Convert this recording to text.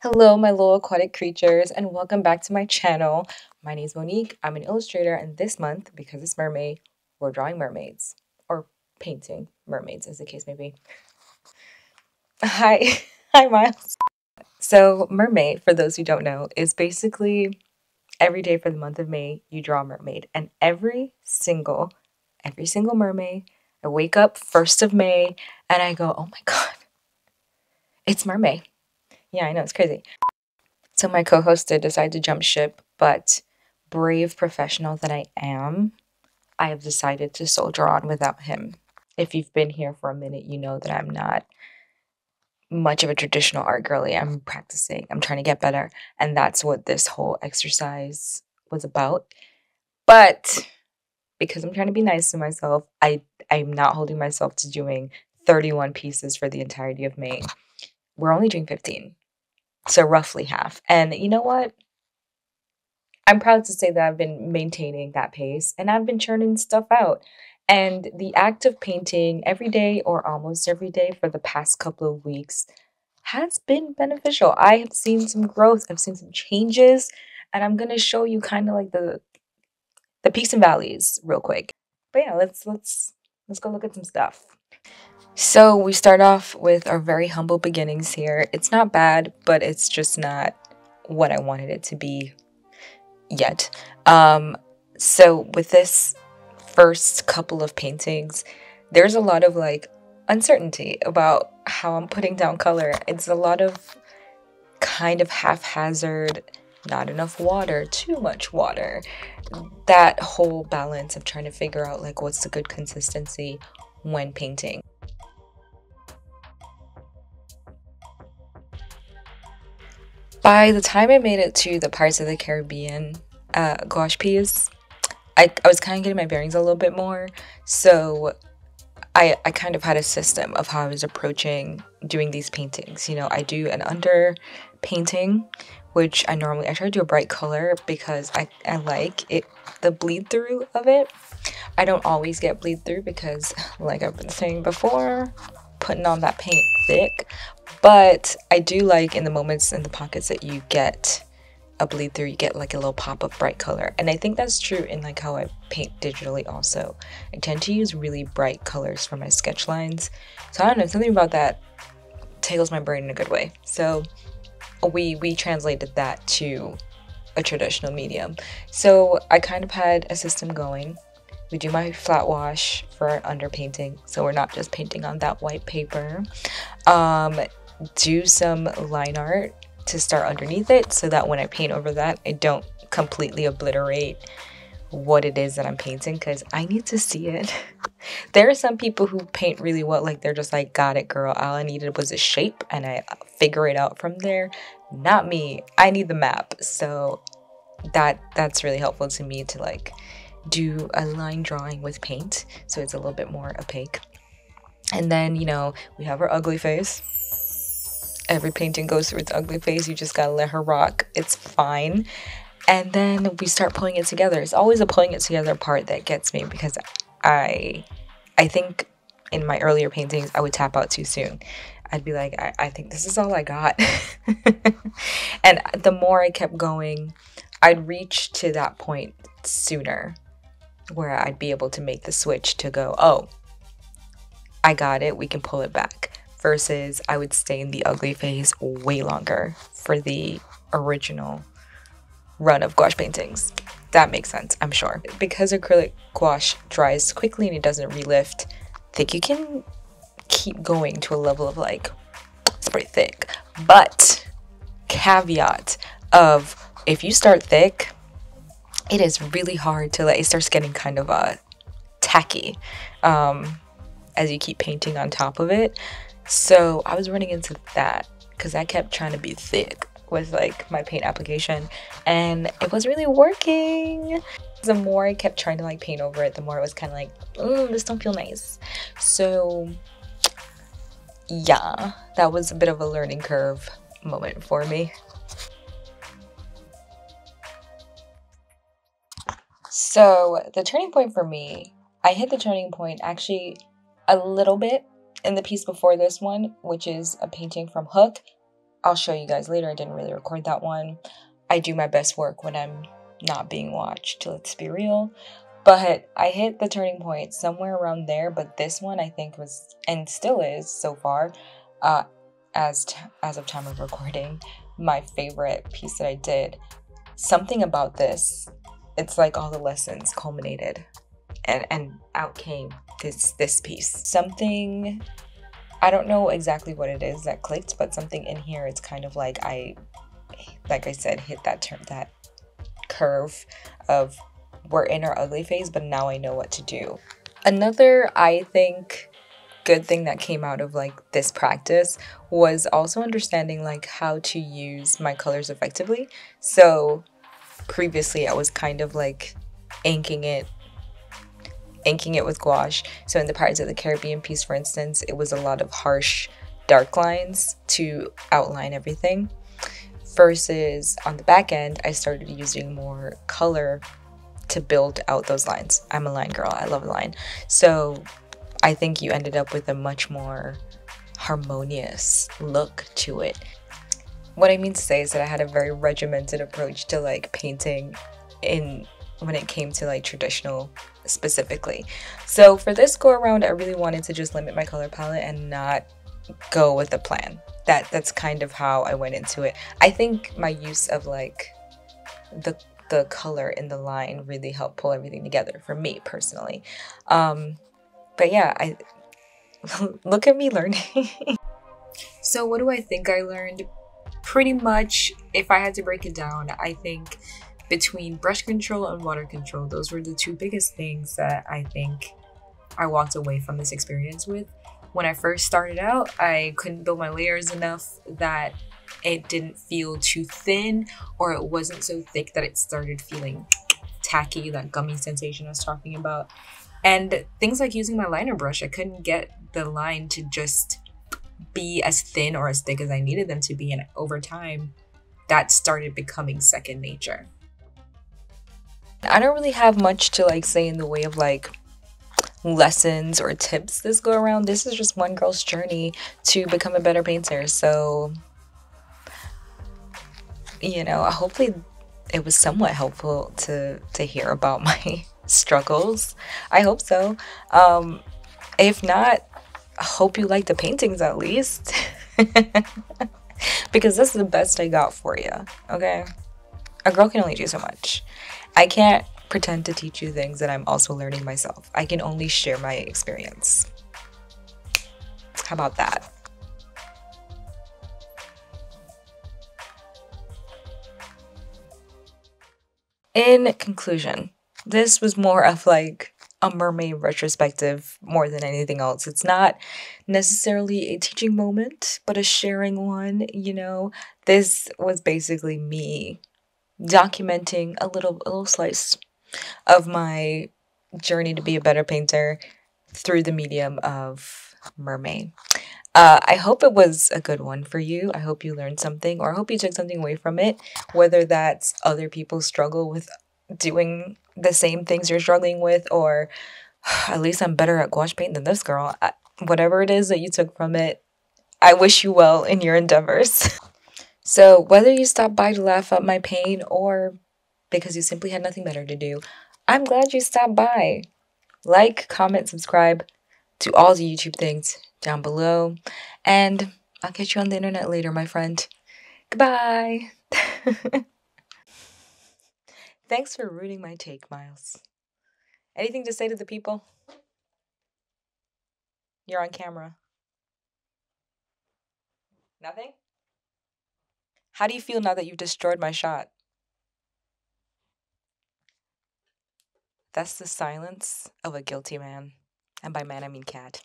Hello, my little aquatic creatures, and welcome back to my channel. My name is Monique. I'm an illustrator, and this month, because it's Mermay, we're drawing mermaids. Or painting mermaids, as the case may be. Hi. Hi, Miles. So, Mermay, for those who don't know, is basically every day for the month of May, you draw a mermaid. And every single mermaid, I wake up 1st of May, and I go, oh my god, it's Mermay. Yeah, I know, it's crazy. So my co-host did decide to jump ship, but brave professional that I am, I have decided to soldier on without him. If you've been here for a minute, you know that I'm not much of a traditional art girly. I'm practicing. I'm trying to get better, and that's what this whole exercise was about. But because I'm trying to be nice to myself, I'm not holding myself to doing 31 pieces for the entirety of May. We're only doing 15. So roughly half. And you know what? I'm proud to say that I've been maintaining that pace and I've been churning stuff out. And the act of painting every day or almost every day for the past couple of weeks has been beneficial. I have seen some growth, I've seen some changes, and I'm gonna show you kind of like the peaks and valleys real quick. But yeah, let's go look at some stuff. So we start off with our very humble beginnings here. It's not bad, but it's just not what I wanted it to be yet. So with this first couple of paintings, there's a lot of like uncertainty about how I'm putting down color. It's a lot of kind of haphazard, not enough water, too much water. That whole balance of trying to figure out like what's the good consistency when painting. By the time I made it to the parts of the Caribbean gouache piece, I was kind of getting my bearings a little bit more. So I kind of had a system of how I was approaching doing these paintings. You know, I do an under painting, which I try to do a bright color because I like it, the bleed through of it. I don't always get bleed through because, like I've been saying before, putting on that paint thick. But I do like in the moments in the pockets that you get a bleed through, you get like a little pop of bright color. And I think that's true in like how I paint digitally also. I tend to use really bright colors for my sketch lines. So I don't know, something about that tickles my brain in a good way. So we translated that to a traditional medium. So I kind of had a system going. We do my flat wash for our underpainting, so we're not just painting on that white paper. Do some line art to start underneath it so that when I paint over that, I don't completely obliterate what it is that I'm painting because I need to see it. There are some people who paint really well, like they're just like, got it, girl. All I needed was a shape and I figure it out from there. Not me. I need the map. So that's really helpful to me to like do a line drawing with paint so it's a little bit more opaque. And then, you know, we have our ugly face. Every painting goes through its ugly phase. You just gotta let her rock. It's fine. And then we start pulling it together. It's always the pulling it together part that gets me because I think in my earlier paintings I would tap out too soon. I'd be like, I think this is all I got. And the more I kept going, I'd reach to that point sooner where I'd be able to make the switch to go, oh, I got it, we can pull it back. Versus I would stay in the ugly phase way longer for the original run of gouache paintings. That makes sense, I'm sure. Because acrylic gouache dries quickly and it doesn't relift, I think you can keep going to a level of like, it's pretty thick. But caveat of if you start thick, it is really hard to it starts getting kind of tacky as you keep painting on top of it. So I was running into that because I kept trying to be thick with like my paint application and it was really working. The more I kept trying to like paint over it, the more it was kind of like, this don't feel nice. So yeah, that was a bit of a learning curve moment for me. So the turning point for me, I hit the turning point actually a little bit in the piece before this one, which is a painting from Hook. I'll show you guys later. I didn't really record that one. I do my best work when I'm not being watched, let's be real. But I hit the turning point somewhere around there. But this one I think was, and still is so far, uh, as of time of recording, my favorite piece that I did. Something about this, it's like all the lessons culminated, and out came this piece. Something, I don't know exactly what it is that clicked, but something in here, it's kind of like like I said, hit that curve of we're in our ugly phase, but now I know what to do. Another, I think, good thing that came out of like this practice was also understanding like how to use my colors effectively. So previously I was kind of like inking it inking it with gouache. So in the Pirates of the Caribbean piece, for instance, it was a lot of harsh dark lines to outline everything. Versus on the back end, I started using more color to build out those lines. I'm a line girl, I love a line. So I think you ended up with a much more harmonious look to it. What I mean to say is that I had a very regimented approach to like painting in when it came to like traditional specifically. So for this go around, I really wanted to just limit my color palette and not go with a plan. That's kind of how I went into it. I think my use of like the color in the line really helped pull everything together for me personally. But yeah, I look at me learning. So what do I think I learned? Pretty much, if I had to break it down, I think between brush control and water control, those were the two biggest things that I think I walked away from this experience with. When I first started out, I couldn't build my layers enough that it didn't feel too thin, or it wasn't so thick that it started feeling tacky, that gummy sensation I was talking about. And things like using my liner brush, I couldn't get the line to just be as thin or as thick as I needed them to be, and over time that started becoming second nature. I don't really have much to like say in the way of like lessons or tips this go around. This is just one girl's journey to become a better painter. So, you know, hopefully it was somewhat helpful to hear about my struggles. I hope so. If not, I hope you like the paintings at least. Because that's the best I got for you, okay? A girl can only do so much. I can't pretend to teach you things that I'm also learning myself. I can only share my experience. How about that? In conclusion, this was more of like a mermaid retrospective more than anything else. It's not necessarily a teaching moment, but a sharing one, you know. This was basically me documenting a little slice of my journey to be a better painter through the medium of Mermay. I hope it was a good one for you. I hope you learned something, or I hope you took something away from it, whether that's other people struggle with doing the same things you're struggling with, or at least I'm better at gouache paint than this girl. Whatever it is that you took from it, I wish you well in your endeavors. So whether you stopped by to laugh at my pain or because you simply had nothing better to do, I'm glad you stopped by. Like, comment, subscribe to all the YouTube things down below. And I'll catch you on the internet later, my friend. Goodbye. Thanks for ruining my take, Miles. Anything to say to the people? You're on camera. Nothing? How do you feel now that you've destroyed my shot? That's the silence of a guilty man. And by man, I mean cat.